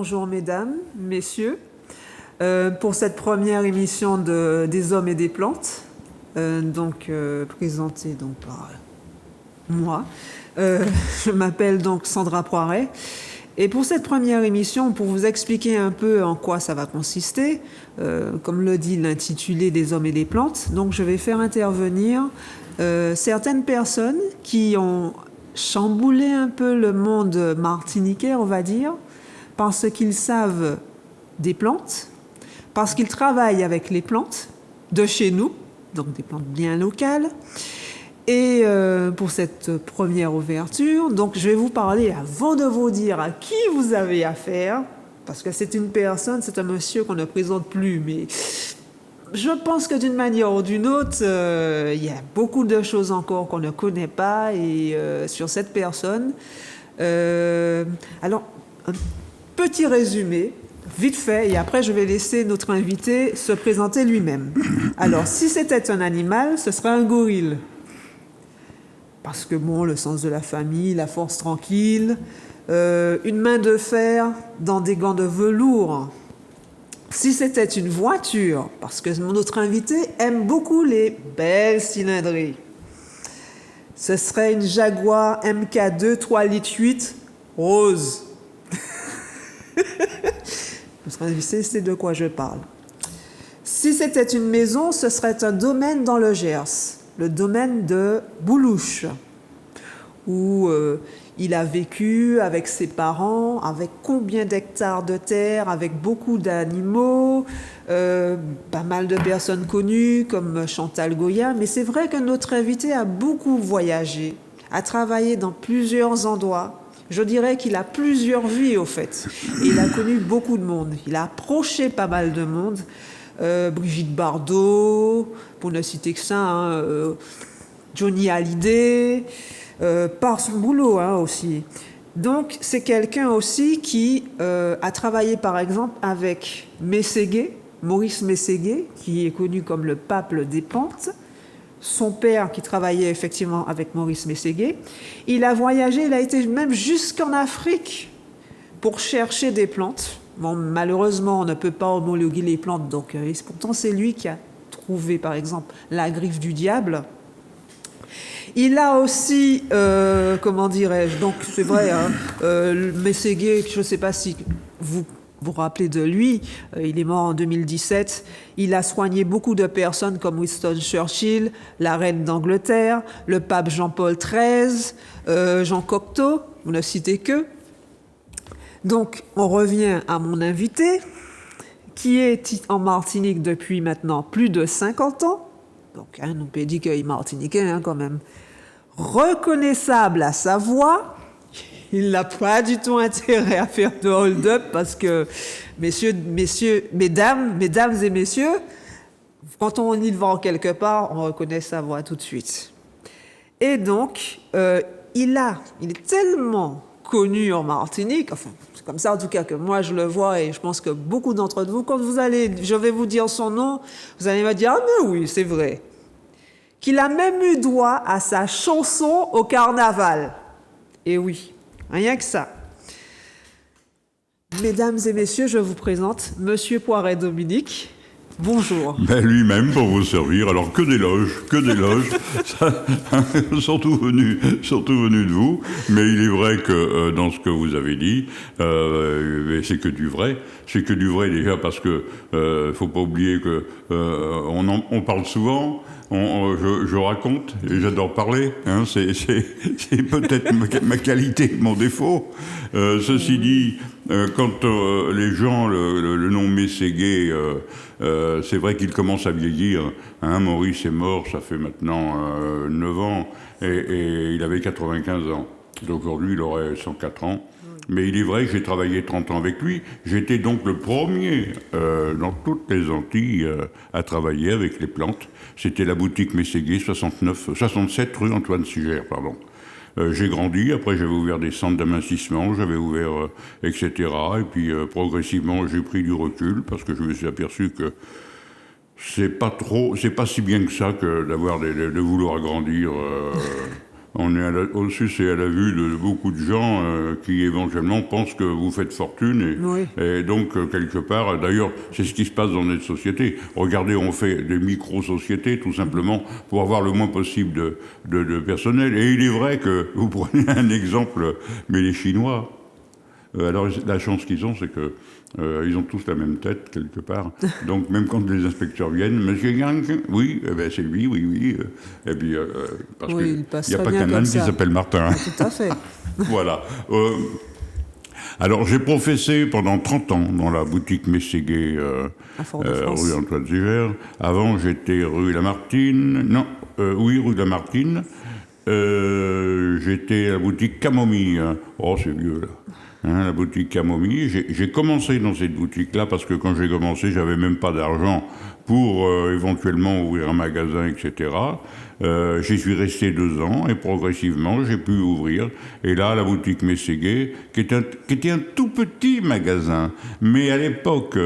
bonjour mesdames, messieurs, pour cette première émission des hommes et des plantes, présentée donc par moi. Je m'appelle donc Sandra Poiret. Et pour cette première émission, pour vous expliquer un peu en quoi ça va consister, comme le dit l'intitulé des hommes et des plantes, donc je vais faire intervenir certaines personnes qui ont chamboulé un peu le monde martiniquais, on va dire, parce qu'ils savent des plantes, parce qu'ils travaillent avec les plantes de chez nous, donc des plantes bien locales. Et pour cette première ouverture, donc je vais vous parler, avant de vous dire à qui vous avez affaire, parce que c'est une personne, c'est un monsieur qu'on ne présente plus, mais je pense que d'une manière ou d'une autre, il y a beaucoup de choses encore qu'on ne connaît pas et sur cette personne. Alors, un petit résumé, vite fait, et après je vais laisser notre invité se présenter lui-même. Alors, si c'était un animal, ce serait un gorille. Parce que bon, le sens de la famille, la force tranquille, une main de fer dans des gants de velours. Si c'était une voiture, parce que notre invité aime beaucoup les belles cylindrées, ce serait une Jaguar MK2 3,8 litres rose. Notre invité sait de quoi je parle. Si c'était une maison, ce serait un domaine dans le Gers. Le domaine de Boulouche, où il a vécu avec ses parents, avec combien d'hectares de terre, avec beaucoup d'animaux, pas mal de personnes connues comme Chantal Goya. Mais c'est vrai que notre invité a beaucoup voyagé, a travaillé dans plusieurs endroits. Je dirais qu'il a plusieurs vies, au fait. Et il a connu beaucoup de monde. Il a approché pas mal de monde. Brigitte Bardot, pour ne citer que ça, hein, Johnny Hallyday, par son boulot aussi. Donc c'est quelqu'un aussi qui a travaillé par exemple avec Mességuet, Maurice Mességuet, qui est connu comme le pape des plantes. Son père qui travaillait effectivement avec Maurice Mességuet. Il a voyagé, il a été même jusqu'en Afrique pour chercher des plantes. Bon, malheureusement, on ne peut pas homologuer les plantes, donc pourtant c'est lui qui a trouvé, par exemple, la griffe du diable. Il a aussi, comment dirais-je, donc c'est vrai, Mességuet, je ne sais pas si vous vous rappelez de lui, il est mort en 2017, il a soigné beaucoup de personnes comme Winston Churchill, la reine d'Angleterre, le pape Jean-Paul XIII, Jean Cocteau, vous ne citez que. Donc, on revient à mon invité, qui est en Martinique depuis maintenant plus de 50 ans. Donc, on peut dire qu'il est martiniquais quand même. Reconnaissable à sa voix. Il n'a pas du tout intérêt à faire de hold-up parce que, mesdames et messieurs, quand on y va quelque part, on reconnaît sa voix tout de suite. Et donc, il est tellement connu en Martinique, enfin, c'est comme ça en tout cas que moi je le vois et je pense que beaucoup d'entre vous, quand je vais vous dire son nom, vous allez me dire « Ah mais oui, c'est vrai !» Qu'il a même eu droit à sa chanson au carnaval. Et oui, rien que ça. Mesdames et messieurs, je vous présente Monsieur Poiret Dominique. Bonjour. Ben lui-même pour vous servir. Alors que d'éloges. Ça, surtout venu de vous. Mais il est vrai que dans ce que vous avez dit, c'est que du vrai. C'est que du vrai déjà parce que faut pas oublier que on parle souvent. Je raconte et j'adore parler. Hein, c'est peut-être ma qualité, mon défaut. Ceci dit, quand les gens le nom Mességuet, c'est vrai qu'il commence à vieillir. Hein, Maurice est mort, ça fait maintenant 9 ans, et il avait 95 ans. Aujourd'hui, il aurait 104 ans. Mais il est vrai que j'ai travaillé 30 ans avec lui. J'étais donc le premier dans toutes les Antilles à travailler avec les plantes. C'était la boutique Mességuet, 67 rue Antoine Sigère, pardon. J'ai grandi, après j'avais ouvert des centres d'amincissement, j'avais ouvert, etc. Et puis progressivement j'ai pris du recul parce que je me suis aperçu que c'est pas si bien que ça que de vouloir agrandir on est au-dessus, c'est à la vue de beaucoup de gens qui éventuellement pensent que vous faites fortune. Et donc, quelque part, d'ailleurs, c'est ce qui se passe dans notre société. Regardez, on fait des micro-sociétés, tout simplement, pour avoir le moins possible de personnel. Et il est vrai que, vous prenez un exemple, mais les Chinois, alors la chance qu'ils ont, c'est que ils ont tous la même tête, quelque part. Donc, même quand les inspecteurs viennent, Monsieur Yang, oui, c'est lui, oui. Et puis, parce qu'il n'y a pas qu'un âne qui s'appelle Martin. Tout à fait. Voilà. Alors, j'ai professé pendant 30 ans dans la boutique Mességuet, rue Antoine Ziger. Avant, j'étais rue Lamartine. Non, rue Lamartine. J'étais à la boutique Camomille. Oh, c'est vieux, là. La boutique Camomille. J'ai commencé dans cette boutique-là parce que quand j'ai commencé, j'avais même pas d'argent pour éventuellement ouvrir un magasin, etc. J'y suis resté 2 ans et progressivement, j'ai pu ouvrir. Et là, la boutique Mességuet, qui était un tout petit magasin. Mais à l'époque,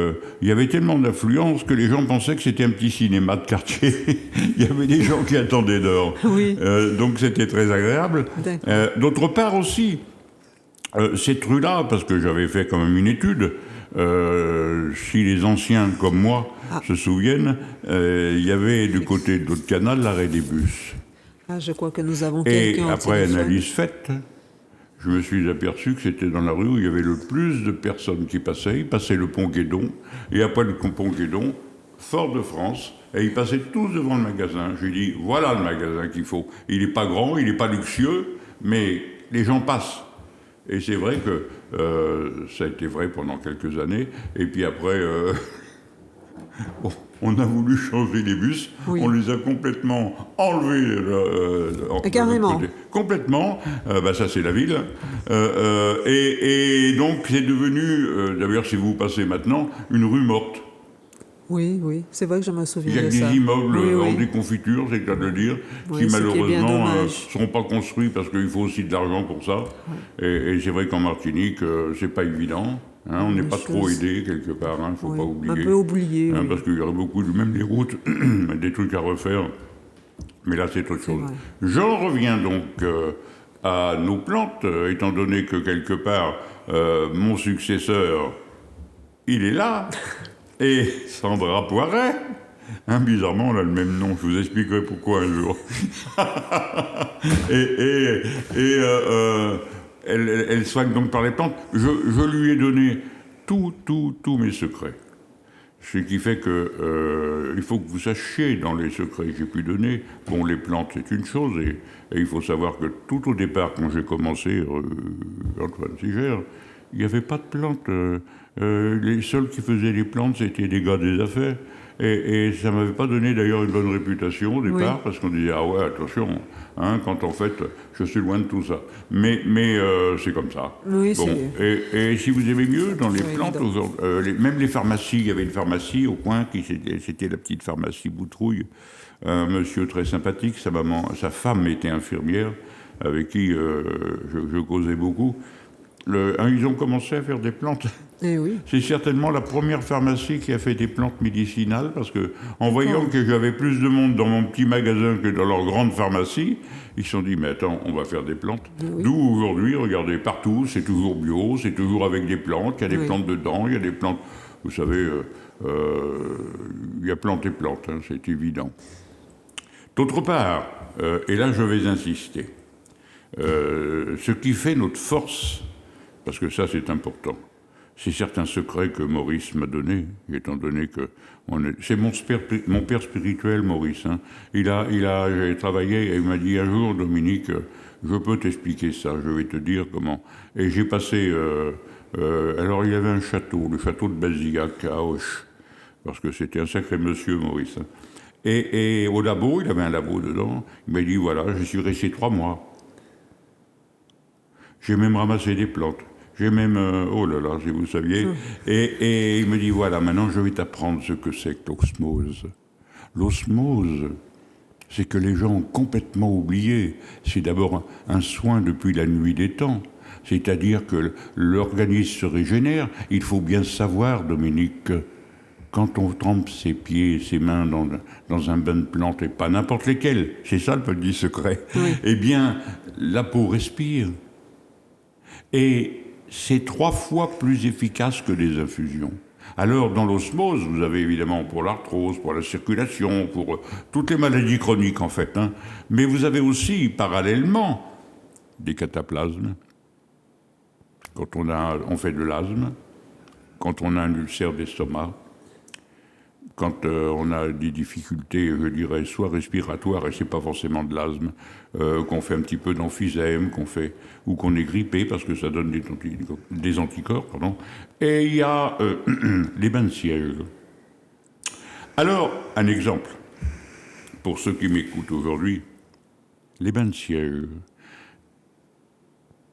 il y avait tellement d'affluence que les gens pensaient que c'était un petit cinéma de quartier. Il y avait des gens qui attendaient dehors. Oui. Donc c'était très agréable. D'autre part aussi, cette rue-là, parce que j'avais fait quand même une étude, si les anciens comme moi se souviennent, il y avait du côté de l'autre canal l'arrêt des bus. Je crois que nous avons quelqu'un. Et après analyse faite, je me suis aperçu que c'était dans la rue où il y avait le plus de personnes qui passaient. Ils passaient le pont Guédon, et après le pont Guédon, Fort-de-France, et ils passaient tous devant le magasin. J'ai dit, voilà le magasin qu'il faut. Il n'est pas grand, il n'est pas luxueux, mais les gens passent. Et c'est vrai que ça a été vrai pendant quelques années. Et puis après, on a voulu changer les bus. Oui. On les a complètement enlevés. Carrément. Complètement. Ça, c'est la ville. Et donc, c'est devenu, d'ailleurs, si vous passez maintenant, une rue morte. Oui, c'est vrai que je me souviens de ça. Il y a des immeubles en déconfiture, c'est le cas de le dire, qui malheureusement ne seront pas construits parce qu'il faut aussi de l'argent pour ça. Ouais. Et c'est vrai qu'en Martinique, c'est pas évident. On n'est pas trop aidé quelque part, il ne faut pas oublier. Un peu oublié. Parce qu'il y aurait beaucoup, même les routes, des trucs à refaire. Mais là, c'est autre chose. J'en reviens donc à nos plantes, étant donné que quelque part, mon successeur, il est là. Et Sandra Poiret, bizarrement, on a le même nom, je vous expliquerai pourquoi un jour. Elle soigne donc par les plantes. Je lui ai donné tous mes secrets. Ce qui fait que il faut que vous sachiez dans les secrets que j'ai pu donner, bon, les plantes c'est une chose, et il faut savoir que tout au départ, quand j'ai commencé Antoine Ziger, il n'y avait pas de plantes. Les seuls qui faisaient les plantes, c'était les gars des affaires. Et ça ne m'avait pas donné d'ailleurs une bonne réputation au départ, parce qu'on disait, ah ouais, attention, quand en fait, je suis loin de tout ça. Mais c'est comme ça. Oui, bon. Et si vous aimez mieux, dans les plantes, même les pharmacies, il y avait une pharmacie au coin, c'était la petite pharmacie Boutrouille. Un monsieur très sympathique, sa femme était infirmière, avec qui je causais beaucoup. Ils ont commencé à faire des plantes. Eh oui. C'est certainement la première pharmacie qui a fait des plantes médicinales, parce que en voyant que j'avais plus de monde dans mon petit magasin que dans leur grande pharmacie, ils se sont dit, mais attends, on va faire des plantes. Oui. D'où aujourd'hui, regardez, partout, c'est toujours bio, c'est toujours avec des plantes, il y a des plantes dedans, il y a des plantes, vous savez, il y a plantes et plantes, c'est évident. D'autre part, et là je vais insister, ce qui fait notre force, parce que ça c'est important, c'est certains secrets que Maurice m'a donnés, étant donné que c'est mon père spirituel, Maurice. J'ai travaillé et il m'a dit un jour, Dominique, je peux t'expliquer ça, je vais te dire comment. Et j'ai passé. Alors il y avait un château, le château de Bazillac à Auch, parce que c'était un sacré monsieur, Maurice. Et au labo, il avait un labo dedans. Il m'a dit voilà, je suis resté 3 mois. J'ai même ramassé des plantes. J'ai même... oh là là, si vous saviez. Et il me dit, voilà, maintenant je vais t'apprendre ce que c'est que l'osmose. L'osmose, c'est que les gens ont complètement oublié. C'est d'abord un soin depuis la nuit des temps. C'est-à-dire que l'organisme se régénère. Il faut bien savoir, Dominique, que quand on trempe ses pieds et ses mains dans un bain de plantes, et pas n'importe lesquels, c'est ça le petit secret, oui. Eh bien, la peau respire. Et c'est 3 fois plus efficace que les infusions. Alors, dans l'osmose, vous avez évidemment pour l'arthrose, pour la circulation, pour toutes les maladies chroniques, en fait. Hein. Mais vous avez aussi, parallèlement, des cataplasmes. Quand on fait de l'asthme, quand on a un ulcère d'estomac, quand on a des difficultés, je dirais, soit respiratoires, et c'est pas forcément de l'asthme, qu'on fait un petit peu d'emphysème, ou qu'on est grippé parce que ça donne des anticorps, pardon. Et il y a les bains de siège. Alors, un exemple, pour ceux qui m'écoutent aujourd'hui, les bains de siège.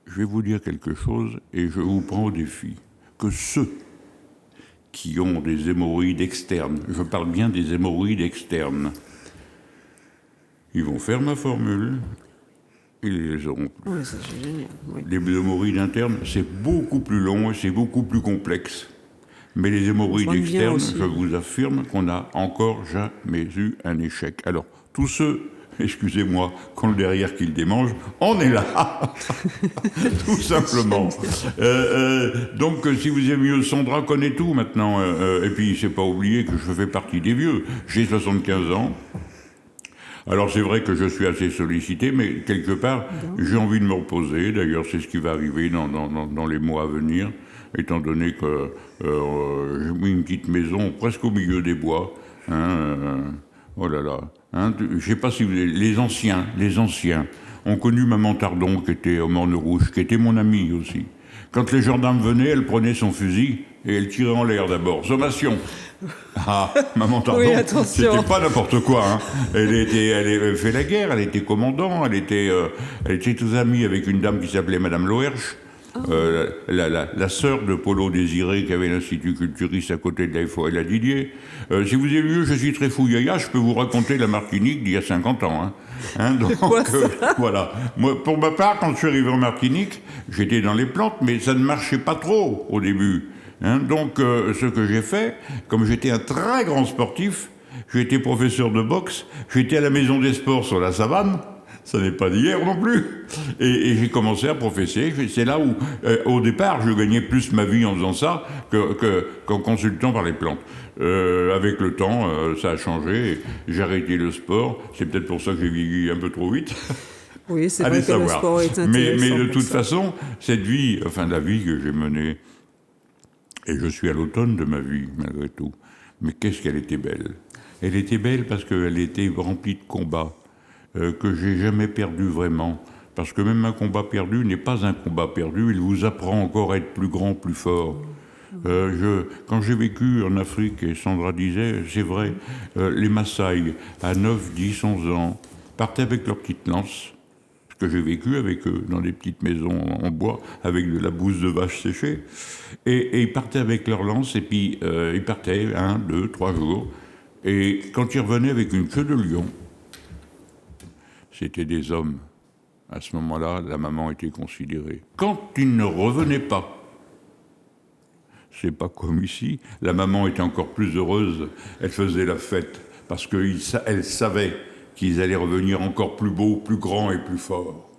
Je vais vous dire quelque chose et je vous prends au défi que ceux qui ont des hémorroïdes externes, je parle bien des hémorroïdes externes, ils vont faire ma formule, ils les auront plus. Oui, ça c'est génial. Oui. Les hémorroïdes internes, c'est beaucoup plus long et c'est beaucoup plus complexe. Mais les hémorroïdes externes, je vous affirme qu'on n'a encore jamais eu un échec. Alors, tous ceux, excusez-moi, qui ont le derrière qui le démange, on est là, tout simplement. Donc, si vous aimez mieux, Sandra connaît tout maintenant. Et puis, c'est pas oublier que je fais partie des vieux. J'ai 75 ans. Alors, c'est vrai que je suis assez sollicité, mais quelque part, j'ai envie de me reposer. D'ailleurs, c'est ce qui va arriver dans les mois à venir, étant donné que j'ai mis une petite maison presque au milieu des bois. Hein, oh là là. Hein, je ne sais pas si vous... Les anciens ont connu Maman Tardon, qui était au Morne Rouge, qui était mon amie aussi. Quand les gendarmes venaient, elle prenait son fusil et elle tirait en l'air d'abord. Sommation. Ah, Maman Tardon, oui, c'était pas n'importe quoi. Hein. Elle fait la guerre, elle était commandant, elle était tous amis avec une dame qui s'appelait Madame Loersch. La sœur de Polo Désiré qui avait l'Institut Culturiste à côté de la FOL à Didier. Si vous avez vu, je suis très fouillaya, je peux vous raconter la Martinique d'il y a 50 ans. Hein, donc, voilà. Moi, pour ma part, quand je suis arrivé en Martinique, j'étais dans les plantes, mais ça ne marchait pas trop au début. Hein, donc, ce que j'ai fait, comme j'étais un très grand sportif, j'ai été professeur de boxe, j'étais à la Maison des Sports sur la Savane. Ça n'est pas d'hier non plus. Et j'ai commencé à professer. C'est là où, au départ, je gagnais plus ma vie en faisant ça qu'en consultant par les plantes. Avec le temps, ça a changé. J'ai arrêté le sport. C'est peut-être pour ça que j'ai vieilli un peu trop vite. Oui, c'est vrai que le sport est intéressant. Mais de toute façon, cette vie, enfin la vie que j'ai menée, et je suis à l'automne de ma vie, malgré tout, mais qu'est-ce qu'elle était belle. Elle était belle parce qu'elle était remplie de combats. Que j'ai jamais perdu vraiment. Parce que même un combat perdu n'est pas un combat perdu, il vous apprend encore à être plus grand, plus fort. Quand j'ai vécu en Afrique, et Sandra disait, c'est vrai, les Maasai, à 9, 10, 11 ans, partaient avec leur petite lance, ce que j'ai vécu avec eux, dans des petites maisons en bois, avec de la bouse de vache séchée, et ils partaient avec leur lance, et puis ils partaient 1, 2, 3 jours, et quand ils revenaient avec une queue de lion, c'était des hommes. À ce moment-là, la maman était considérée. Quand ils ne revenaient pas, c'est pas comme ici, la maman était encore plus heureuse, elle faisait la fête, parce qu'elle savait qu'ils allaient revenir encore plus beaux, plus grands et plus forts.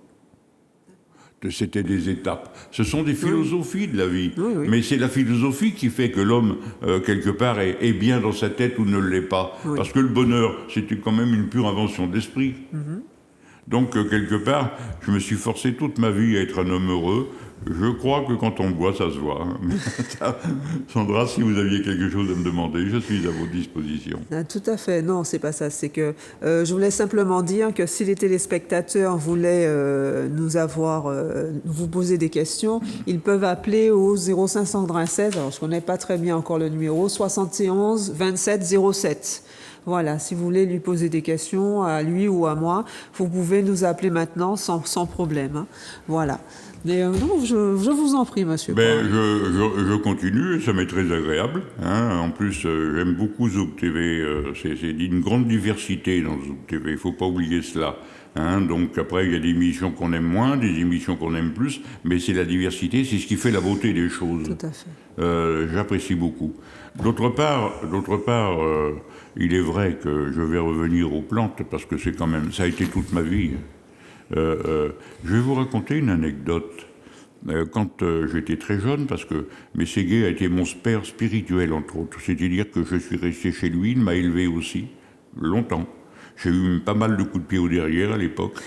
C'était des étapes. Ce sont des philosophies de la vie. Oui. Mais c'est la philosophie qui fait que l'homme, quelque part, est bien dans sa tête ou ne l'est pas. Oui. Parce que le bonheur, c'était quand même une pure invention d'esprit. Donc, quelque part, je me suis forcé toute ma vie à être un homme heureux. Je crois que quand on boit, ça se voit. Sandra, si vous aviez quelque chose à me demander, je suis à votre disposition. Ah, tout à fait. Non, c'est pas ça. C'est que je voulais simplement dire que si les téléspectateurs voulaient vous poser des questions, ils peuvent appeler au 0596. Alors, je connais pas très bien encore le numéro, 71 27 07. Voilà, si vous voulez lui poser des questions à lui ou à moi, vous pouvez nous appeler maintenant sans problème. Hein. Voilà. Mais non, je vous en prie, monsieur. Je continue, ça m'est très agréable. Hein. En plus, j'aime beaucoup Zouk TV. C'est une grande diversité dans Zouk TV, il ne faut pas oublier cela. Hein. Donc après, il y a des émissions qu'on aime moins, des émissions qu'on aime plus, mais c'est la diversité, c'est ce qui fait la beauté des choses. Tout à fait. J'apprécie beaucoup. D'autre part, il est vrai que je vais revenir aux plantes, parce que c'est quand même, ça a été toute ma vie. Je vais vous raconter une anecdote. Quand j'étais très jeune, parce que Mességuet a été mon père spirituel, entre autres. C'est-à-dire que je suis resté chez lui, il m'a élevé aussi, longtemps. J'ai eu pas mal de coups de pied au derrière à l'époque.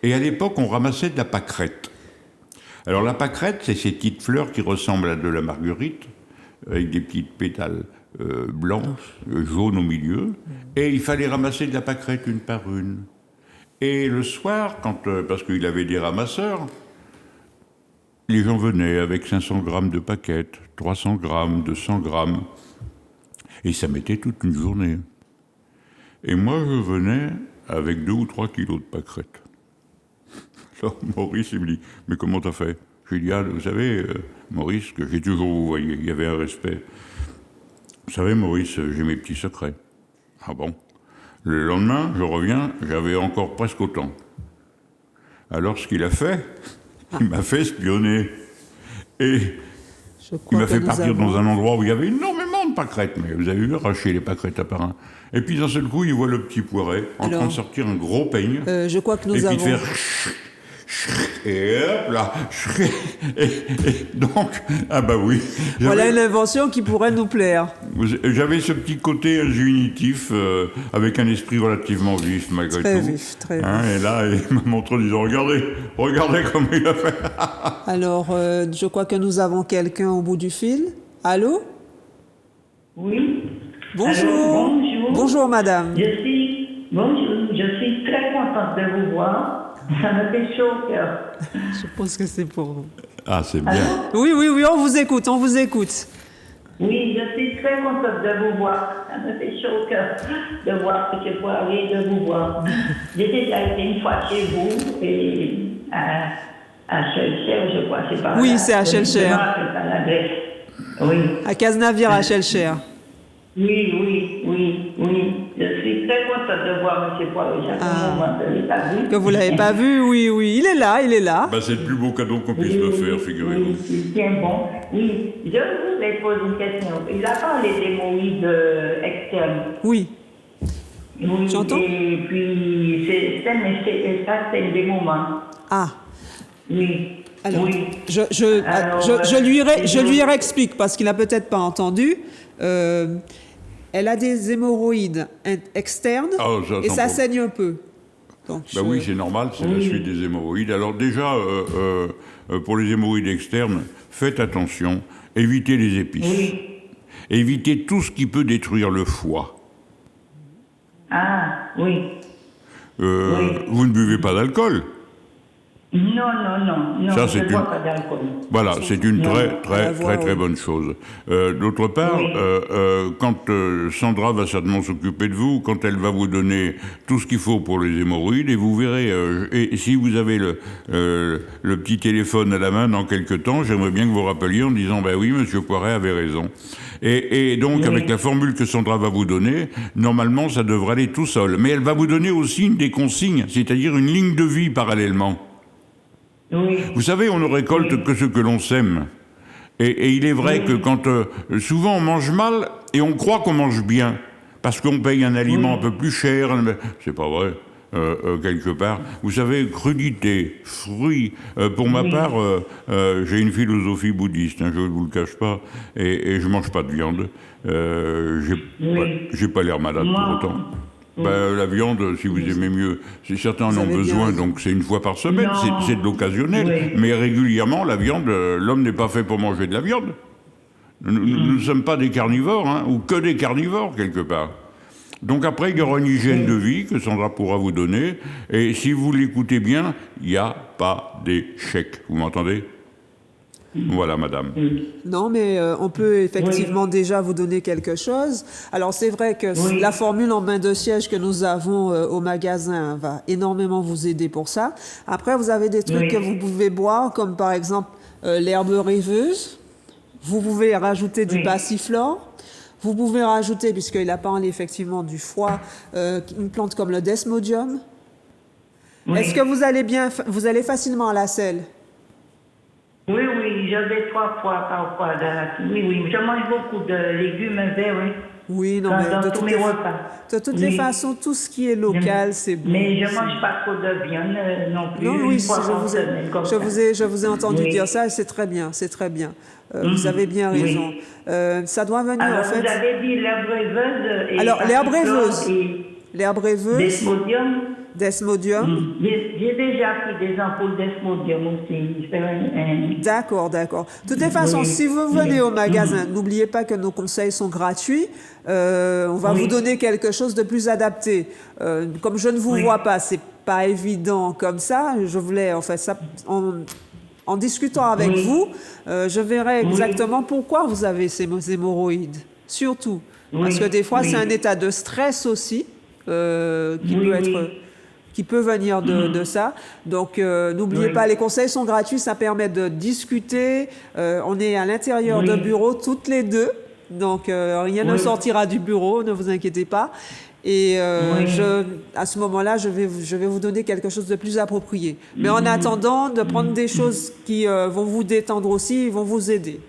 Et à l'époque, on ramassait de la pâquerette. Alors la pâquerette, c'est ces petites fleurs qui ressemblent à de la marguerite, avec des petites pétales blancs, jaunes au milieu. Et il fallait ramasser de la pâquerette une par une. Et le soir, parce qu'il avait des ramasseurs, les gens venaient avec 500 grammes de pâquettes, 300 grammes, 200 grammes. Et ça mettait toute une journée. Et moi, je venais avec 2 ou 3 kilos de pâquerettes. Alors Maurice, il me dit, mais comment t'as fait? Je lui dis, ah, vous savez, Maurice, que j'ai toujours vous voyez, il y avait un respect. Vous savez, Maurice, j'ai mes petits secrets. Ah bon? Le lendemain, je reviens, j'avais encore presque autant. Alors, ce qu'il a fait, il m'a fait espionner. Et il m'a fait partir dans un endroit où il y avait énormément de pâquerettes. Mais vous avez vu, arracher les pâquerettes à par un. Et puis d'un seul coup, il voit le petit Poiret en train de sortir un gros peigne. Je crois que nous et avons... puis de faire... Et hop là. Et donc, ah bah oui. Voilà une invention qui pourrait nous plaire. J'avais ce petit côté ingénitif, avec un esprit relativement vif malgré très tout. Vif, très vif. Et là, il m'a montré en disant, regardez comment il a fait. Alors, je crois que nous avons quelqu'un au bout du fil. Allô? Oui. Bonjour. Alors, bonjour. Bonjour, madame. Je suis très contente de vous voir. Ça me fait chaud au cœur. Je pense que c'est pour vous. Ah, c'est bien. Oui, on vous écoute, on vous écoute. Oui, je suis très contente de vous voir. Ça me fait chaud au cœur de voir que je peux aller de vous voir. J'ai déjà été une fois chez vous et à Chelcher, je crois, c'est pas Oui, là. c'est à Chelcher. C'est pas l'adresse. Oui. À Cazenavire, à Chelcher. Oui. Je suis très contente de voir M. Poirot. J'ai un moment de l'ai pas vu. Que vous l'avez pas vu, oui. Il est là. Bah, c'est le plus beau cadeau qu'on puisse me faire, figurez-vous. Oui, c'est bien bon. Oui, je voulais poser une question. Il a parlé d'hémorroïdes externes. Oui. Oui, J'entends. et puis, ça, c'est des moments. Ah. Oui. Alors, oui. je lui réexplique parce qu'il n'a peut-être pas entendu. Elle a des hémorroïdes externes et ça saigne un peu. Donc, oui, c'est normal, c'est la suite des hémorroïdes. Alors déjà, pour les hémorroïdes externes, faites attention, évitez les épices. Oui. Évitez tout ce qui peut détruire le foie. Ah, oui. Vous ne buvez pas d'alcool? Non. Ça, je ne bois pas d'alcool. Voilà, c'est une très bonne chose. D'autre part, quand Sandra va certainement s'occuper de vous, quand elle va vous donner tout ce qu'il faut pour les hémorroïdes, et vous verrez, et si vous avez le petit téléphone à la main dans quelques temps, j'aimerais bien que vous rappeliez en disant, ben oui, monsieur Poiret avait raison. Et donc, avec la formule que Sandra va vous donner, normalement, ça devrait aller tout seul. Mais elle va vous donner aussi des consignes, c'est-à-dire une ligne de vie parallèlement. Oui. Vous savez, on ne récolte que ce que l'on sème. Et il est vrai que quand souvent on mange mal et on croit qu'on mange bien, parce qu'on paye un aliment un peu plus cher, c'est pas vrai, quelque part. Vous savez, crudité, fruits, pour ma part, j'ai une philosophie bouddhiste, je ne vous le cache pas, et je mange pas de viande. J'ai pas l'air malade pour autant. La viande, si vous aimez mieux, certains en ont besoin, donc c'est une fois par semaine, c'est de l'occasionnel. Mais régulièrement, la viande, l'homme n'est pas fait pour manger de la viande. Nous ne sommes pas des carnivores, ou que des carnivores, quelque part. Donc après, il y aura une hygiène de vie que Sandra pourra vous donner. Et si vous l'écoutez bien, il n'y a pas d'échec. Vous m'entendez ? Voilà, madame. Non, mais on peut effectivement déjà vous donner quelque chose. Alors, c'est vrai que la formule en bain de siège que nous avons au magasin va énormément vous aider pour ça. Après, vous avez des trucs que vous pouvez boire, comme par exemple l'herbe rêveuse. Vous pouvez rajouter du passiflore. Vous pouvez rajouter, puisqu'il a parlé effectivement du foie, une plante comme le desmodium. Est-ce que vous allez facilement à la selle? Oui, je vais 3 fois par fois. Oui, je mange beaucoup de légumes verts, oui. Oui, non, mais dans tous mes repas. de toutes les façons, tout ce qui est local, c'est bon. Mais je mange pas trop de viande non plus. Non, oui, une fois par semaine, comme ça. je vous ai entendu Oui. dire ça et c'est très bien, c'est très bien. Vous avez bien raison. Oui. Ça doit venir Alors, en fait. vous avez dit l'herbe rêveuse et Alors, l'herbe rêveuse. et L'herbe rêveuse, Desmodium. desmodium. J'ai déjà pris des ampoules d'Esmodium aussi. C'est D'accord, d'accord. De toutes les façons, Oui. si vous venez au magasin, n'oubliez pas que nos conseils sont gratuits. On va vous donner quelque chose de plus adapté. Comme je ne vous vois pas, c'est pas évident comme ça. Je voulais en fait ça en discutant avec vous, je verrai exactement pourquoi vous avez ces hémorroïdes. Surtout parce que des fois c'est un état de stress aussi qui peut venir de ça. Donc, n'oubliez pas, les conseils sont gratuits, ça permet de discuter. On est à l'intérieur de bureau, toutes les deux. Donc, rien ne sortira du bureau, ne vous inquiétez pas. Et à ce moment-là, je vais vous donner quelque chose de plus approprié. Mais en attendant, de prendre des choses qui vont vous détendre aussi, vont vous aider.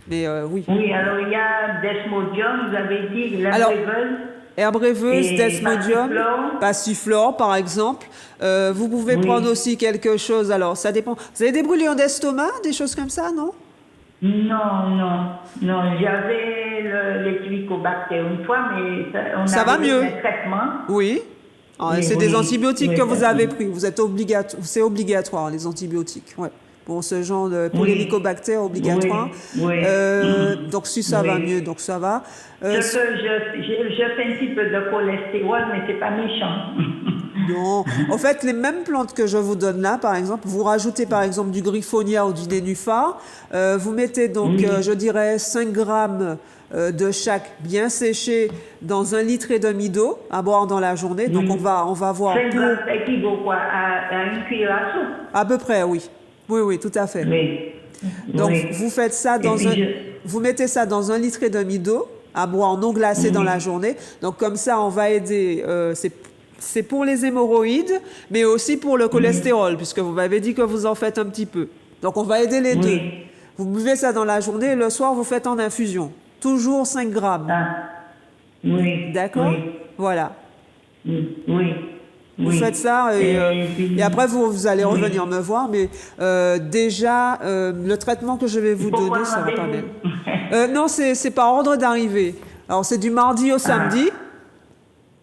Mais oui. Oui, alors il y a Desmodium, vous avez dit, la Alors, rêveuse. Herbe rêveuse, Et desmodium, passiflore. passiflore par exemple. Vous pouvez prendre aussi quelque chose, alors ça dépend. Vous avez des brûlures d'estomac, des choses comme ça, non? Non, j'avais les Helicobacter une fois, mais on Ça va avait mieux. un traitement. Oui. Oui, C'est des oui. antibiotiques Oui, que vous ça, avez oui. pris. Vous êtes c'est obligatoire, les antibiotiques. Ouais. Pour ce genre pour Oui. l'hélicobacter obligatoire. Oui. Donc si ça va mieux, donc ça va. Je fais un petit peu de cholestérol, mais c'est pas méchant. Non. En fait, les mêmes plantes que je vous donne là, par exemple, vous rajoutez par exemple du griffonia ou du nénuphar. Vous mettez donc, je dirais, 5 grammes de chaque bien séché dans 1,5 litre d'eau à boire dans la journée. Donc on va voir 5 pour... grammes équivaut quoi, à une cuillère à soupe. À peu près, oui. Oui, tout à fait. Oui. Donc Oui. vous faites ça Et puis, vous mettez ça dans 1,5 litre d'eau à boire non glacé dans la journée. Donc comme ça, on va aider. C'est pour les hémorroïdes, mais aussi pour le cholestérol, puisque vous m'avez dit que vous en faites un petit peu. Donc on va aider les deux. Vous buvez ça dans la journée et le soir, vous faites en infusion. Toujours 5 grammes. Ah. Oui. D'accord? Oui. Voilà. Oui. Vous faites ça et après vous allez revenir me voir. Mais déjà, le traitement que je vais vous Pourquoi donner, ça va pas rendez-vous bien. Non, c'est par ordre d'arrivée. Alors c'est du mardi au samedi.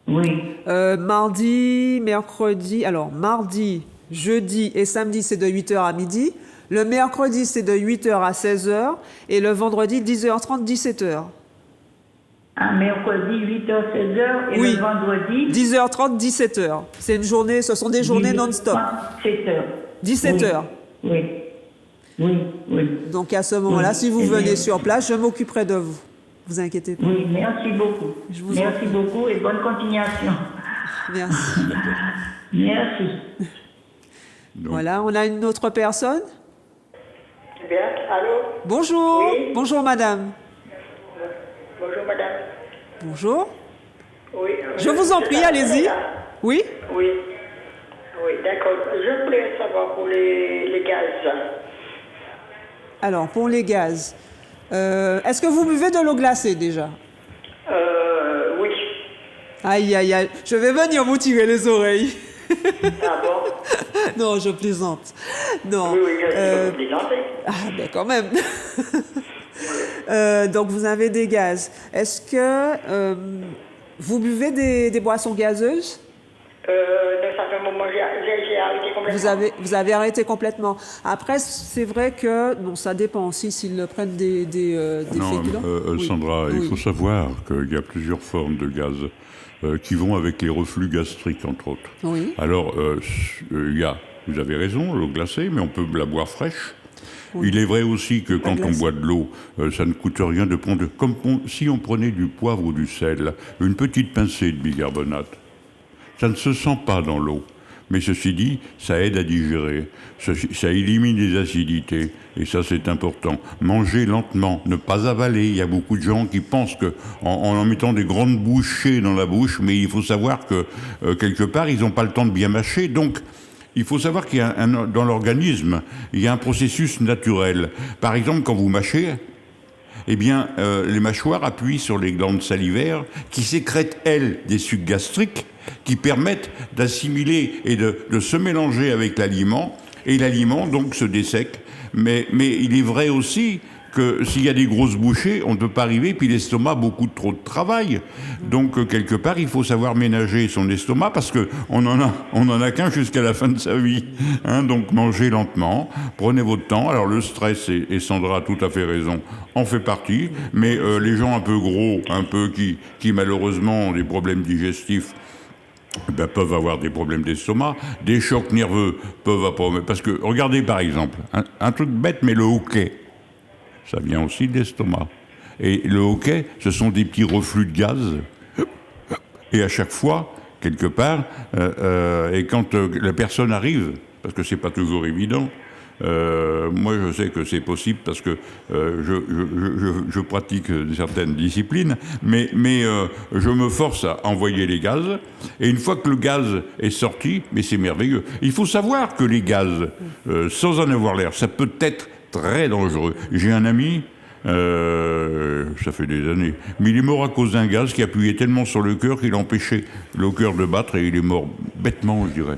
Oui. Mardi, mercredi. Alors mardi, jeudi et samedi, c'est de 8h à midi. Le mercredi, c'est de 8h à 16h. Et le vendredi, 10h30, 17h. Un mercredi, 8h, 16h, et Oui. le vendredi, 10h30, 17h. C'est une journée, ce sont des journées non-stop. 7h. 17h. Oui. Donc à ce moment-là, si vous venez sur place, je m'occuperai de vous. Vous inquiétez pas. Oui, merci beaucoup. Je vous en Merci beaucoup et bonne continuation. Merci. Merci. Donc, Voilà, on a une autre personne. Bien, allô? Bonjour. Oui. Bonjour madame. Bonjour madame. Bonjour. Oui. Je vous en prie, allez-y. Oui. Oui. Oui, d'accord. Je voulais savoir pour les gaz. Alors, pour les gaz, est-ce que vous buvez de l'eau glacée déjà? Oui. Aïe, aïe, aïe. Je vais venir vous tirer les oreilles. Ah bon? Non, je plaisante. Non. Oui, je vous plaisanter. Ah, ben quand même. Donc, vous avez des gaz. Est-ce que vous buvez des boissons gazeuses? Ça fait un moment, j'ai arrêté complètement. Vous avez arrêté complètement. Après, c'est vrai que bon, ça dépend aussi s'ils prennent des non, féculents. Oui. Sandra, Oui. il faut savoir qu'il y a plusieurs formes de gaz qui vont avec les reflux gastriques, entre autres. Oui. Alors, il y a, vous avez raison, l'eau glacée, mais on peut la boire fraîche. Oui. Il est vrai aussi que quand on boit de l'eau, ça ne coûte rien de prendre, si on prenait du poivre ou du sel, une petite pincée de bicarbonate. Ça ne se sent pas dans l'eau. Mais ceci dit, ça aide à digérer, ça élimine les acidités, et ça c'est important. Manger lentement, ne pas avaler. Il y a beaucoup de gens qui pensent que en mettant des grandes bouchées dans la bouche, mais il faut savoir que quelque part ils n'ont pas le temps de bien mâcher. Donc il faut savoir qu'il y a dans l'organisme, il y a un processus naturel. Par exemple, quand vous mâchez, eh bien, les mâchoires appuient sur les glandes salivaires qui sécrètent, elles, des sucs gastriques qui permettent d'assimiler et de se mélanger avec l'aliment, et l'aliment, donc, se dessèque. Mais il est vrai aussi que s'il y a des grosses bouchées, on ne peut pas arriver, puis l'estomac a beaucoup trop de travail. Donc, quelque part, il faut savoir ménager son estomac, parce qu'on en a qu'un jusqu'à la fin de sa vie. Hein, donc, mangez lentement, prenez votre temps. Alors, le stress, et Sandra a tout à fait raison, en fait partie, mais les gens un peu gros, un peu qui malheureusement ont des problèmes digestifs, peuvent avoir des problèmes d'estomac, des chocs nerveux peuvent avoir... Parce que, regardez par exemple, un truc bête, mais le hoquet, ça vient aussi de l'estomac. Et le hoquet, ce sont des petits reflux de gaz. Et à chaque fois, quelque part, et quand la personne arrive, parce que c'est pas toujours évident, moi je sais que c'est possible parce que je pratique certaines disciplines, mais je me force à envoyer les gaz, et une fois que le gaz est sorti, mais c'est merveilleux. Il faut savoir que les gaz, sans en avoir l'air, ça peut être très dangereux. J'ai un ami, ça fait des années, mais il est mort à cause d'un gaz qui appuyait tellement sur le cœur qu'il empêchait le cœur de battre, et il est mort bêtement, je dirais.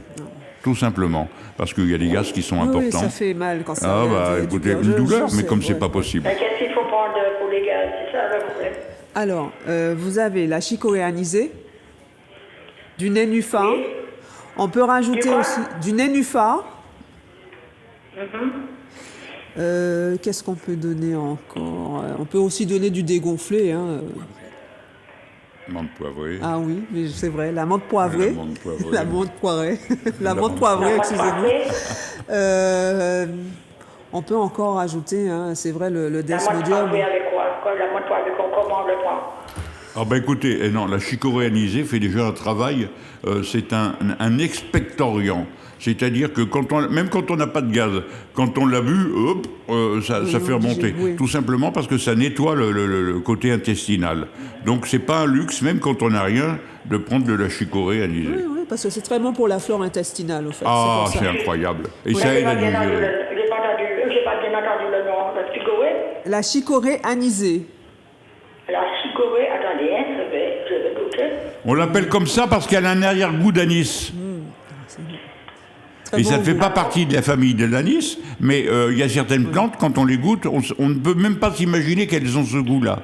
Tout simplement, parce qu'il y a des gaz qui sont importants. Oui, ça fait mal quand ça écoutez, une douleur, mais comme c'est pas possible. Qu'est-ce qu'il faut prendre pour les gaz? C'est ça le problème. Alors, vous avez la chicorée anisée, du nénuphar. Oui. On peut rajouter Du quoi? aussi du nénuphar. Qu'est-ce qu'on peut donner encore? On peut aussi donner du dégonflé. Hein. Menthe poivrée. Ah oui, mais c'est vrai, la menthe poivrée. La menthe poivrée. La menthe poivrée. La menthe menthe poivrée, La excusez-moi. poivrée. On peut encore ajouter, hein, c'est vrai, le La menthe desmodium. poivrée avec quoi? La menthe poivrée, comment on le prend? Ah ben écoutez, non, la chicorée anisée fait déjà un travail, c'est un expectorant. C'est-à-dire que même quand on n'a pas de gaz, quand on l'a bu, hop, ça fait remonter. oui. Tout simplement parce que ça nettoie le côté intestinal. Donc c'est pas un luxe, même quand on n'a rien, de prendre de la chicorée anisée. Oui, oui, parce que c'est très bon pour la flore intestinale, au fait. Ah, c'est c'est pour ça. incroyable. Et Oui. ça aide à J'ai pas digérer. bien entendu le nom. La chicorée? La chicorée anisée. La chicorée, attendez, hein, je vais goûter. On l'appelle comme ça parce qu'elle a un arrière-goût d'anis. Très Et bon ça ne fait goût. pas partie de la famille de l'anis, mais il y a certaines plantes, quand on les goûte, on ne peut même pas s'imaginer qu'elles ont ce goût-là.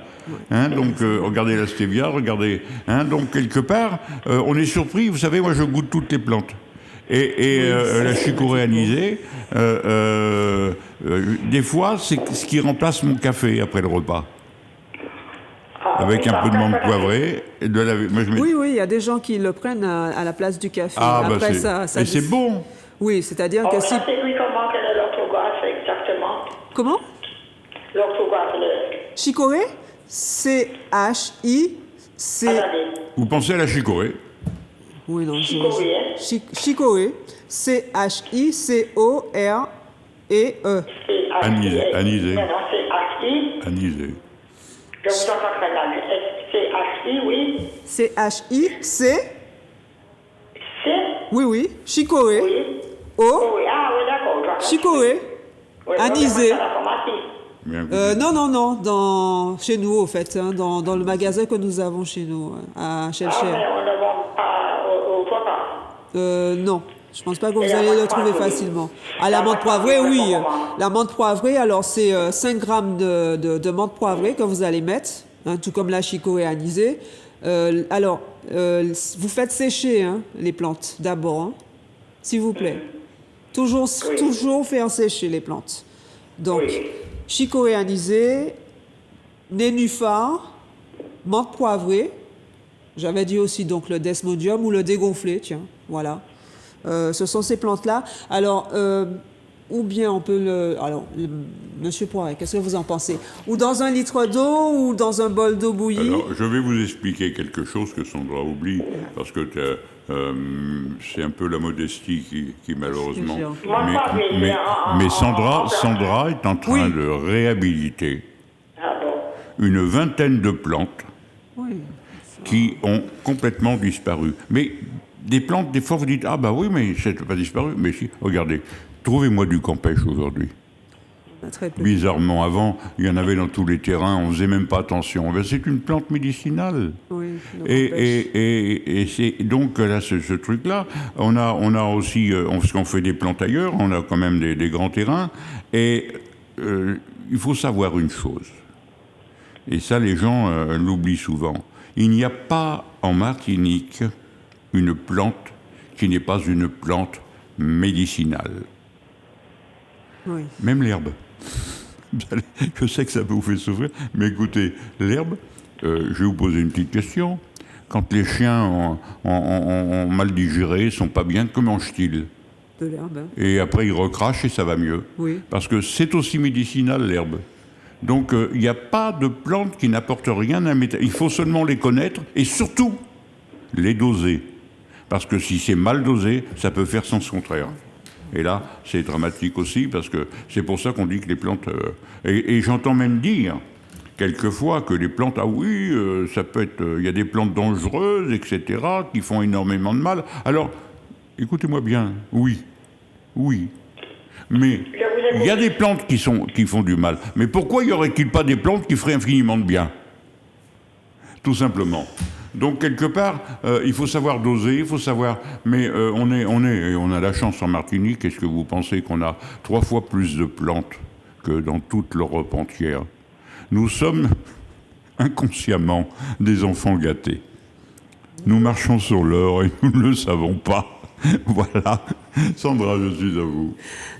Hein, donc, regardez la stevia, regardez. Hein, donc, quelque part, on est surpris. Vous savez, moi, je goûte toutes les plantes. Et la chicorée anisée, des fois, c'est ce qui remplace mon café après le repas. Avec un peu de menthe poivrée. Et de la... Moi, je mets... Oui, oui, il y a des gens qui le prennent à la place du café. Ah, bah Après, et c'est bon. Oui, c'est-à-dire que si... Ça s'écrit comment? Quelle est l'orthographe exactement? Comment? L'orthographe, Chicorée, C-H-I-C... Attendez. Vous pensez à la chicorée? Oui, non, Chicorée, hein? Chicorée, C-H-I-C-O-R-E-E. Anisée, anisée. Non, c'est H-I. Anisée. Je vous entends très mal. C'est H-I, oui. C-H-I-C... C'est? Oui, oui, chicorée. Oui. O, Oh, oui. Ah, oui, d'accord. chicorée, Oui, anisée. la pharmacie. Bien Non, chez nous, au fait, hein, dans le magasin que nous avons chez nous, à Ah, Chelcher. mais on ne vend pas au toit. Non, je pense pas que vous Et la allez menthe le trouver poivrée? facilement. Ah, la La menthe menthe poivrée, poivrée, oui. comment? La menthe poivrée, alors c'est 5 grammes de menthe poivrée que vous allez mettre, hein, tout comme la chicorée anisée. Vous faites sécher hein, les plantes d'abord, hein, s'il vous plaît. Toujours faire sécher les plantes. Donc, Oui. chicorée anisée, nénuphar, menthe poivrée. J'avais dit aussi donc le desmodium ou le dégonflé, tiens, voilà. Ce sont ces plantes-là. Alors, ou bien on peut Monsieur Poiret, qu'est-ce que vous en pensez? Ou dans 1 litre d'eau ou dans un bol d'eau bouillie? Alors, je vais vous expliquer quelque chose que Sandra oublie, parce que c'est un peu la modestie qui malheureusement... Mais Sandra est en train de réhabiliter une vingtaine de plantes qui ont complètement disparu. Mais des plantes, des fois vous dites, ah bah oui, mais ça n'a pas disparu. Mais si, regardez, trouvez-moi du campèche aujourd'hui. Très peu. Bizarrement, avant, il y en avait dans tous les terrains, on faisait même pas attention. Ben, c'est une plante médicinale. Oui, donc Et c'est donc là, ce truc-là, on a aussi, parce qu'on fait des plantes ailleurs, on a quand même des grands terrains, et il faut savoir une chose, et ça les gens l'oublient souvent, il n'y a pas en Martinique une plante qui n'est pas une plante médicinale. oui. Même l'herbe. Je sais que ça peut vous faire souffrir, mais écoutez, l'herbe, je vais vous poser une petite question. Quand les chiens ont mal digéré, sont pas bien, que mangent-ils? De l'herbe. Hein. Et après, ils recrachent et ça va mieux. Oui. Parce que c'est aussi médicinal, l'herbe. Donc, il n'y a pas de plante qui n'apporte rien à il faut seulement les connaître et surtout les doser. Parce que si c'est mal dosé, ça peut faire sens contraire. Et là, c'est dramatique aussi, parce que c'est pour ça qu'on dit que les plantes... et j'entends même dire, quelquefois, que les plantes, ah oui, ça peut être... Il y a des plantes dangereuses, etc., qui font énormément de mal. Alors, écoutez-moi bien, oui. Mais il y a des plantes qui font du mal. Mais pourquoi y aurait-il pas des plantes qui feraient infiniment de bien? Tout simplement. Donc, quelque part, il faut savoir doser, il faut savoir... Mais on a la chance en Martinique. Est-ce que vous pensez qu'on a 3 fois plus de plantes que dans toute l'Europe entière? Nous sommes inconsciemment des enfants gâtés. Nous marchons sur l'or et nous ne le savons pas. Voilà. Sandra, je suis à vous.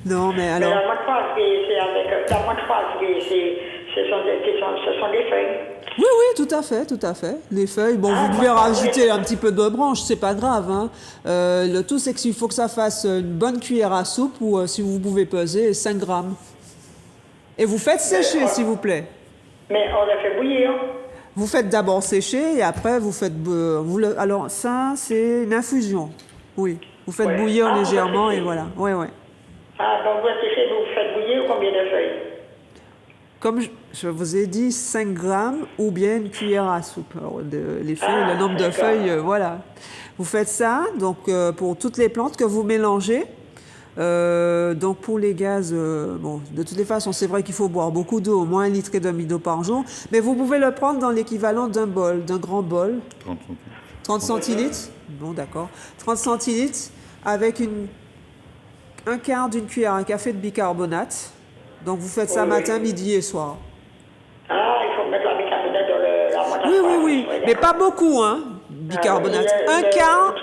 Non, mais alors... Mais la montfroiserie, c'est avec... La montfroiserie, ce sont des feuilles. Oui, tout à fait. Les feuilles, bon, vous pouvez rajouter un petit peu de branches, c'est pas grave. Hein. Le tout, c'est qu'il faut que ça fasse une bonne cuillère à soupe ou, si vous pouvez peser, 5 grammes. Et vous faites sécher, s'il vous plaît. Mais on la fait bouillir. Vous faites d'abord sécher et après, vous faites... alors, ça, c'est une infusion. Oui, vous faites bouillir légèrement et voilà. Ouais. Ah, donc vous faites bouillir combien de feuilles? Comme je vous ai dit, 5 grammes ou bien une cuillère à soupe. Alors, les feuilles, le nombre de feuilles, voilà. Vous faites ça, donc pour toutes les plantes que vous mélangez. Donc pour les gaz, bon, de toutes les façons, c'est vrai qu'il faut boire beaucoup d'eau, au moins 1,5 litre d'eau par jour. Mais vous pouvez le prendre dans l'équivalent d'un bol, d'un grand bol. 30 centilitres. Bon, d'accord. 30 centilitres avec un quart d'une cuillère à café de bicarbonate. Donc vous faites ça matin, midi et soir. Ah, il faut mettre la bicarbonate dans la montfroide. Oui. Mais pas beaucoup, hein, bicarbonate. Un quart.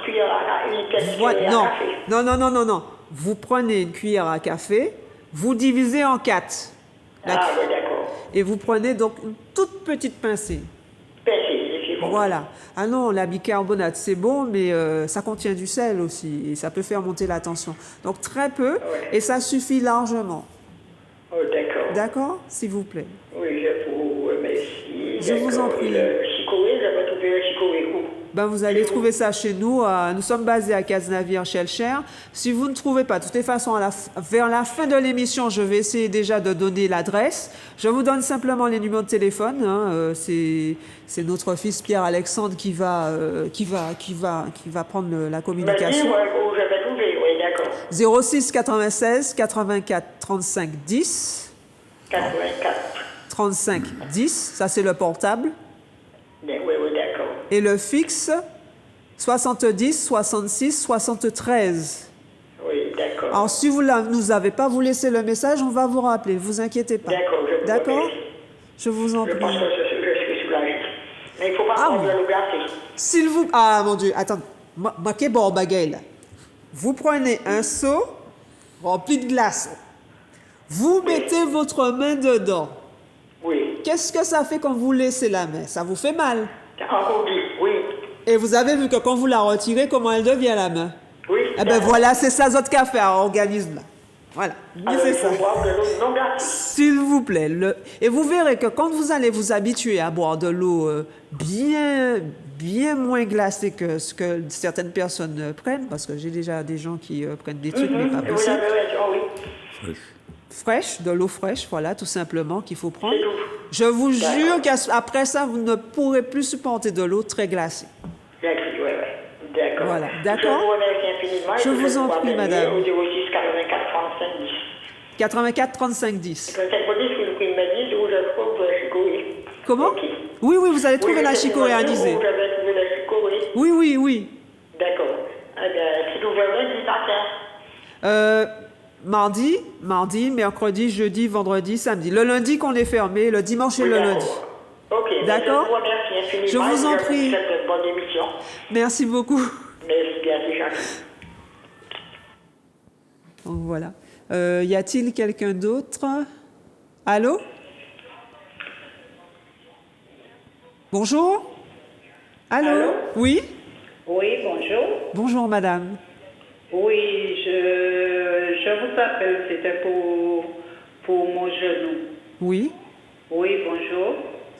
Non. Vous prenez une cuillère à café, vous divisez en 4. Oui, d'accord. Et vous prenez donc une toute petite pincée. Voilà. Ah non, la bicarbonate, c'est bon, mais ça contient du sel aussi. Et ça peut faire monter la tension. Donc très peu, et ça suffit largement. Oh, d'accord. D'accord, s'il vous plaît. Oui, je vous remercie. Je vous en prie. Le chicorée, j'avais trouvé le chicorée où? Ben, vous allez trouver ça chez nous. Nous sommes basés à Cazenavire-Chelcher. Si vous ne trouvez pas, de toutes les façons, vers la fin de l'émission, je vais essayer déjà de donner l'adresse. Je vous donne simplement les numéros de téléphone. Hein. C'est notre fils Pierre-Alexandre qui va prendre la communication. Où j'avais trouvé, oui, d'accord. 06 96 84 35 10. 84. 35 10, ça c'est le portable. Oui, d'accord. Et le fixe, 70 66 73. Oui, d'accord. Alors, si vous ne nous avez pas, vous laissez le message, on va vous rappeler, ne vous inquiétez pas. D'accord, je vous en prie. Je pense que je suis soulagée. Mais il ne faut pas prendre de l'eau glacée. S'il vous... Ah, mon Dieu, attends. Marquez bon bagaille, là. Vous prenez un seau rempli de glace. Vous mettez votre main dedans. Oui. Qu'est-ce que ça fait quand vous laissez la main? Ça vous fait mal? Encore dit, oui. Et vous avez vu que quand vous la retirez, comment elle devient la main? Oui. Eh bien voilà, c'est ça votre café à organisme là. Voilà, c'est ça. Il faut boire de l'eau non glacée. S'il vous plaît. Et vous verrez que quand vous allez vous habituer à boire de l'eau bien moins glacée que ce que certaines personnes prennent, parce que j'ai déjà des gens qui prennent des trucs, mais pas Vous possible. avez raison, oui. Fraîche. De l'eau fraîche, voilà, tout simplement, qu'il faut prendre. C'est tout. Je vous jure qu'après ça, vous ne pourrez plus supporter de l'eau très glacée. Oui. D'accord. Voilà, d'accord. Je vous remercie infiniment. Je vous en prie, madame. Au 06 84 35 10. 84 35 10. Quand ça dit, Philippe m'a dit, où je trouve la chicorée. Comment? Ok. Oui, oui, vous allez trouver la chicorée à Où Alizé. j'avais trouvé la chicorée. Oui, oui, oui. D'accord. Ah ben, c'est ouvert lundi matin. Mardi, mercredi, jeudi, vendredi, samedi. Le lundi qu'on est fermé, le dimanche et Oui, le d'accord. lundi. Ok. ben, D'accord. Je vous remercie infiniment. Je vous en et prie. vous souhaite une bonne émission. Merci beaucoup. Merci bien, c'est gentil. Donc, voilà. Y a-t-il quelqu'un d'autre? Allô? Bonjour? Allô? Oui? Oui, bonjour. Bonjour, madame. Oui, je vous appelle, c'était pour mon genou. Oui? Oui, bonjour.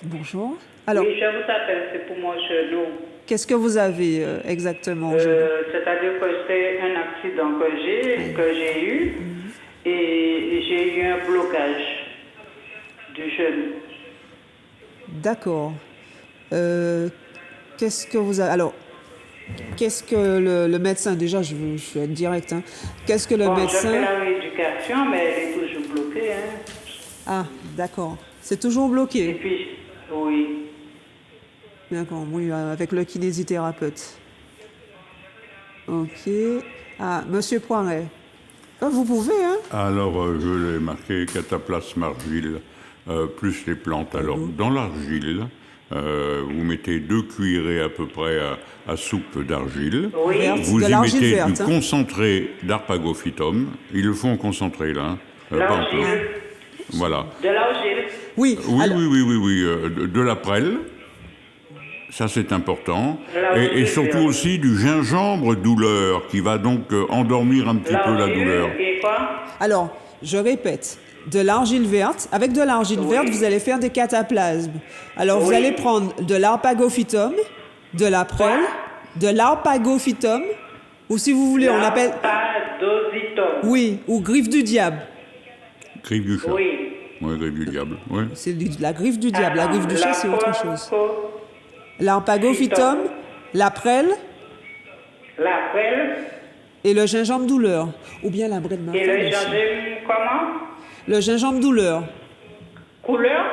Bonjour. Alors, Oui, je vous appelle, c'est pour mon genou. qu'est-ce que vous avez exactement au genou? C'est-à-dire que c'est un accident que j'ai eu et j'ai eu un blocage du genou. D'accord. Qu'est-ce que vous avez... Alors, qu'est-ce que le médecin... Déjà, je vais être direct. Hein. Qu'est-ce que le Bon, médecin... je fais la rééducation, mais elle est toujours bloquée. Hein. Ah, d'accord. C'est toujours Et bloqué. puis, oui. D'accord, oui, avec le kinésithérapeute. Ok. Ah, monsieur Poiret. Ah, vous pouvez, hein? Alors, je l'ai marqué cataplasme argile, plus les plantes. Alors, dans l'argile, vous mettez 2 cuillerées à peu près à soupe d'argile. Oui. Verte, Vous de y l'argile mettez verte. du Hein. concentré d'arpagophytum. Ils le font en concentré, là. Hein. Pas en L'argile. poudre. Voilà. De l'argile. Oui, Oui, alors- oui. De la prêle. Ça, c'est important. Et surtout aussi du gingembre douleur, qui va donc endormir un petit peu la douleur. Et quoi? Alors, je répète, de l'argile verte. Avec de l'argile verte, vous allez faire des cataplasmes. Alors, vous Oui. allez prendre de l'arpagophytum, de la prêle, de l'arpagophytum, ou si vous voulez, on appelle... L'arpagophytum. Oui, ou griffe du diable. Griffe du chat. Oui. Ouais, griffe du diable. Ouais. C'est la griffe du diable. La griffe du chat, c'est autre chose. L'arpagophytum, Phytum. la prêle La prêle et le gingembre douleur. Ou bien la braie de ma et femme le aussi. gingembre, comment? Le gingembre douleur. Couleur?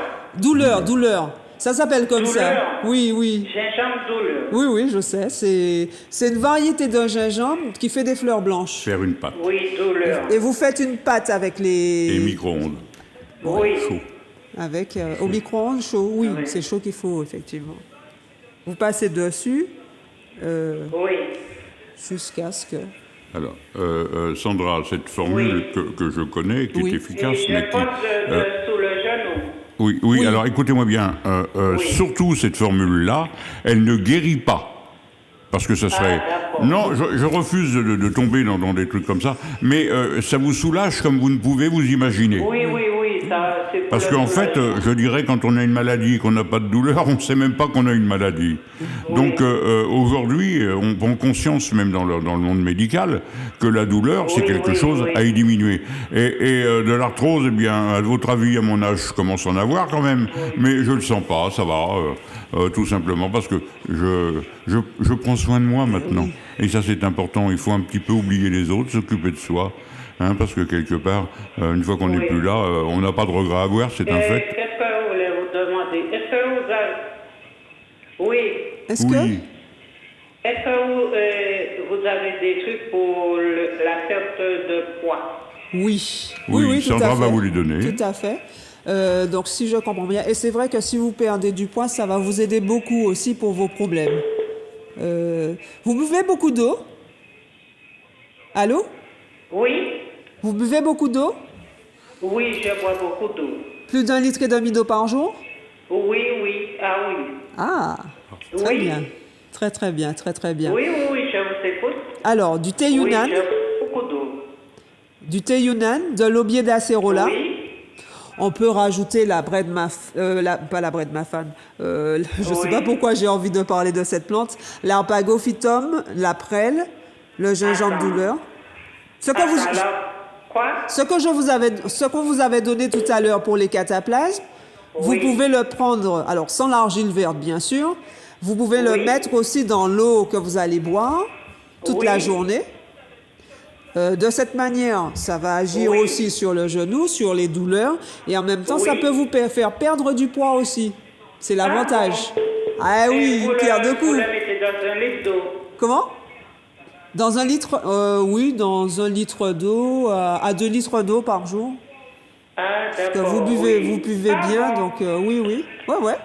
Douleur. Ça s'appelle comme ça. Douleur. Oui. Gingembre douleur. Oui, je sais. C'est une variété d'un gingembre qui fait des fleurs blanches. Faire une pâte. Oui, douleur. Et vous faites une pâte avec Et les... micro-ondes. Oui. Chaud. Avec, au micro-ondes chaud. Oui, Oui. c'est chaud qu'il faut, effectivement. Vous passez dessus Oui. jusqu'à ce que... Alors, Sandra, cette formule que je connais, qui Oui. est efficace, Et mais je qui... pose sous le genou. Oui, alors écoutez-moi bien. Surtout cette formule-là, elle ne guérit pas. Parce que ça serait... d'accord. Non, je refuse de tomber dans des trucs comme ça, mais ça vous soulage comme vous ne pouvez vous imaginer. Oui, ça, c'est pour Parce le qu'en fait, soulagement. je dirais, quand on a une maladie et qu'on n'a pas de douleur, on ne sait même pas qu'on a une maladie. Donc aujourd'hui, on prend conscience, même dans le monde médical, que la douleur, c'est quelque chose à diminuer. Et de l'arthrose, eh bien, à votre avis, à mon âge, je commence à en avoir quand même, mais je le sens pas, ça va, tout simplement parce que je prends soin de moi maintenant. Et ça, c'est important. Il faut un petit peu oublier les autres, s'occuper de soi. Hein, parce que quelque part, une fois qu'on n'est plus là, on n'a pas de regrets à avoir, c'est un fait. Qu'est-ce que je voulais vous demander? Est-ce que vous avez... Oui. Est-ce que... Est-ce que vous avez des trucs pour la perte de poids? Oui, Oui, tout à Sandra fait. va vous les donner. Tout à fait. Donc, si je comprends bien, et c'est vrai que si vous perdez du poids, ça va vous aider beaucoup aussi pour vos problèmes. Vous buvez beaucoup d'eau? Allô? Oui. Vous buvez beaucoup d'eau? Oui, je bois beaucoup d'eau. Plus d'1,5 litre d'eau par jour? Oui. Ah oui. Ah, très Oui. bien. Très bien. Oui, je vous écoute. Alors, du thé Yunnan, Oui, je bois beaucoup d'eau. de l'aubier d'acérola. Oui. On peut rajouter la braie de pas la braie de mafane. Je ne sais pas pourquoi j'ai envie de parler de cette plante. L'arpagophytum, la prêle, le gingembre Attends. douleur. Ce que vous vous avez donné tout à l'heure pour les cataplasmes, vous pouvez le prendre, alors sans l'argile verte bien sûr, vous pouvez le mettre aussi dans l'eau que vous allez boire toute la journée. De cette manière, ça va agir Oui. aussi sur le genou, sur les douleurs, et en même temps, ça Oui. peut vous faire perdre du poids aussi. C'est l'avantage. Ah Et oui, vous une pierre de Vous coups. le mettez dans un litre d'eau. Comment? Dans un litre, oui, dans un litre d'eau, à 2 litres d'eau par jour. Ah, Que d'accord. vous buvez, oui. vous buvez Ah, bien, bon. donc oui, oui, ouais.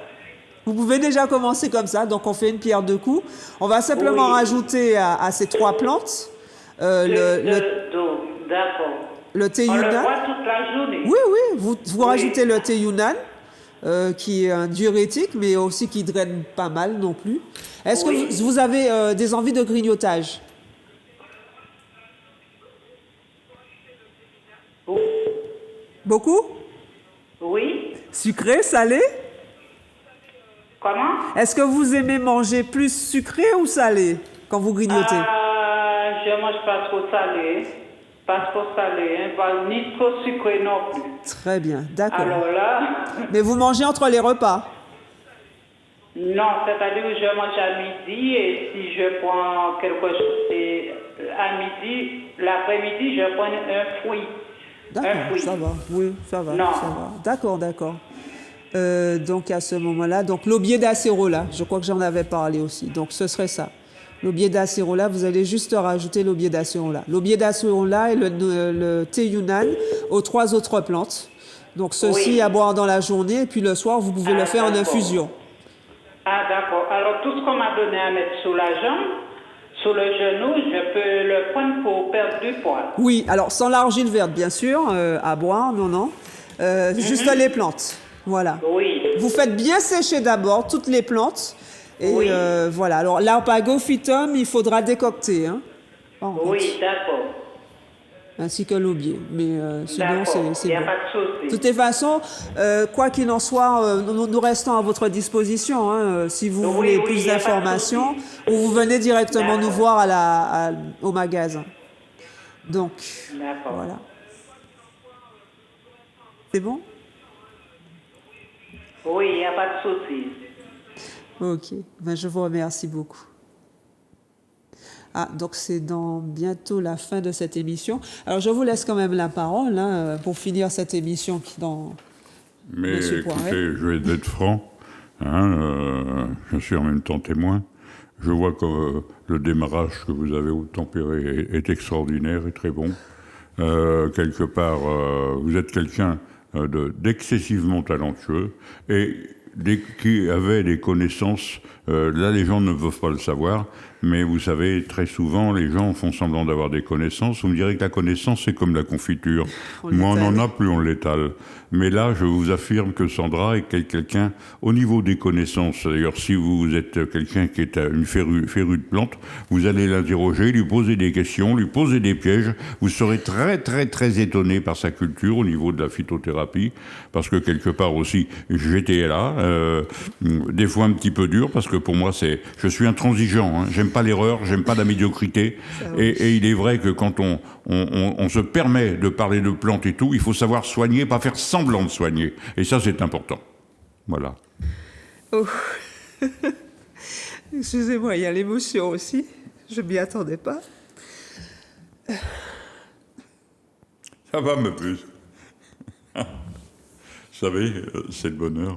Vous pouvez déjà commencer comme ça, donc on fait une pierre de coups. On va simplement Oui. rajouter à ces 3 plantes D'eau, d'accord. le thé On le Yunnan. voit toute la journée. Oui, vous Oui. rajoutez le thé Yunnan, qui est un diurétique, mais aussi qui draine pas mal non plus. Est-ce Oui. que vous avez des envies de grignotage? Beaucoup? Oui. Sucré, salé? Comment? Est-ce que vous aimez manger plus sucré ou salé quand vous grignotez? Je mange pas trop salé. Pas trop salé, hein. Pas ni trop sucré non plus. Très bien, d'accord. Alors là, Mais vous mangez entre les repas? non, c'est-à-dire que je mange à midi et si je prends quelque chose à midi, l'après-midi, je prends un fruit. Un D'accord, fruit. ça va. Oui, ça va. Non. Ça va. D'accord. Donc à ce moment-là, donc l'aubier d'acérola, je crois que j'en avais parlé aussi. Donc ce serait ça. L'aubier d'acérola, vous allez juste rajouter l'aubier d'acérola. L'aubier d'acérola et le thé Yunnan aux 3 autres plantes. Donc ceci Oui. à boire dans la journée et puis le soir, vous pouvez le faire en d'accord. infusion. Ah, d'accord. Alors, tout ce qu'on m'a donné à mettre sous la jambe, sous le genou, je peux le prendre pour perdre du poids. Oui, alors sans l'argile verte, bien sûr, à boire, non. Juste les plantes. Voilà. Oui. Vous faites bien sécher d'abord toutes les plantes. Et Oui. voilà. Alors, l'arpagophytum, il faudra décocter. Hein, en fait, Oui, d'accord. ainsi que l'aubier. Mais sinon, D'accord. c'est Il n'y a bon. pas de souci. De toutes les façons, quoi qu'il en soit, nous restons à votre disposition. Hein, si vous Oui, voulez oui, plus y a pas de d'informations, souci. ou vous venez directement nous D'accord. voir au magasin. Donc, D'accord. voilà. C'est bon? Oui, il n'y a pas de souci. Ok. Ben, je vous remercie beaucoup. Ah, donc c'est dans bientôt la fin de cette émission. Alors, je vous laisse quand même la parole hein, pour finir cette émission Mais Monsieur écoutez, Poiret. je vais être franc. Je suis en même temps témoin. Je vois que le démarrage que vous avez tempéré est extraordinaire et très bon. Quelque part, vous êtes quelqu'un d'excessivement talentueux et qui avait des connaissances. Là, les gens ne peuvent pas le savoir, mais vous savez, très souvent, les gens font semblant d'avoir des connaissances. Vous me direz que la connaissance, c'est comme la confiture. Moins on en a, plus on l'étale. Mais là, je vous affirme que Sandra est quelqu'un, au niveau des connaissances, d'ailleurs, si vous êtes quelqu'un qui est une féru de plantes, vous allez l'interroger, lui poser des questions, lui poser des pièges. Vous serez très, très, très étonné par sa culture au niveau de la phytothérapie, parce que quelque part aussi, j'étais là, des fois un petit peu dur, parce que pour moi, je suis intransigeant. Hein. J'aime pas l'erreur, j'aime pas la médiocrité. Et il est vrai que quand on se permet de parler de plantes et tout, il faut savoir soigner, pas faire semblant de soigner. Et ça, c'est important. Voilà. Oh. Excusez-moi, il y a l'émotion aussi. Je m'y attendais pas. Ça va, me puce. Vous savez, c'est le bonheur.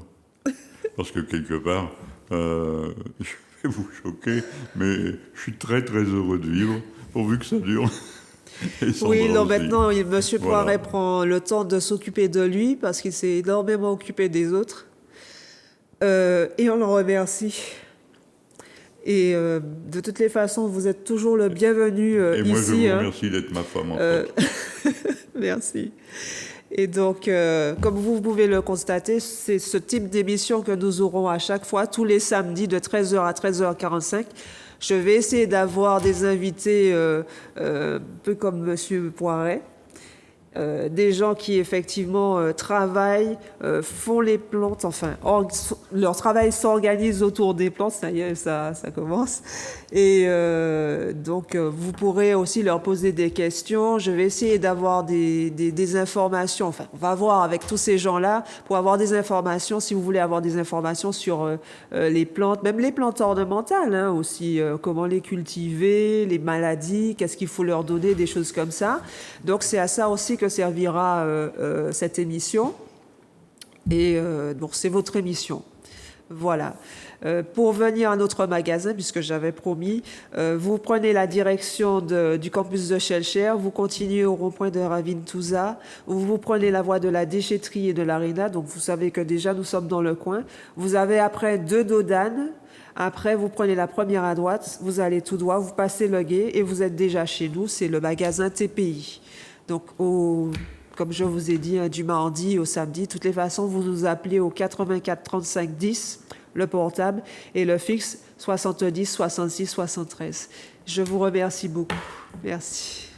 Parce que quelque part, je vais vous choquer, mais je suis très très heureux de vivre, pourvu que ça dure. Et Sandra Oui, non, aussi. maintenant, M. Voilà. Poiret prend le temps de s'occuper de lui parce qu'il s'est énormément occupé des autres. Et on le remercie. Et de toutes les façons, vous êtes toujours le bienvenu Et moi, ici. je vous remercie d'être ma femme, en fait. Merci. Et donc, comme vous pouvez le constater, c'est ce type d'émission que nous aurons à chaque fois, tous les samedis de 13h à 13h45. Je vais essayer d'avoir des invités un peu comme M. Poiret. des gens qui effectivement travaillent, font les plantes, enfin, leur travail s'organise autour des plantes, ça y est, ça commence. Et donc, vous pourrez aussi leur poser des questions. Je vais essayer d'avoir des informations, enfin, on va voir avec tous ces gens-là pour avoir des informations, si vous voulez avoir des informations sur les plantes, même les plantes ornementales hein, aussi, comment les cultiver, les maladies, qu'est-ce qu'il faut leur donner, des choses comme ça. Donc, c'est à ça aussi que servira cette émission. Et donc, c'est votre émission. Voilà. Pour venir à notre magasin, puisque j'avais promis, vous prenez la direction du campus de Schellcher, vous continuez au rond-point de Ravintouza, vous prenez la voie de la déchetterie et de l'Arena, donc vous savez que déjà nous sommes dans le coin. Vous avez après 2 dodanes. Après, vous prenez la première à droite, vous allez tout droit, vous passez le gué et vous êtes déjà chez nous. C'est le magasin TPI. Donc, comme je vous ai dit, du mardi au samedi, de toutes les façons, vous nous appelez au 84 35 10, le portable, et le fixe 70 66 73. Je vous remercie beaucoup. Merci.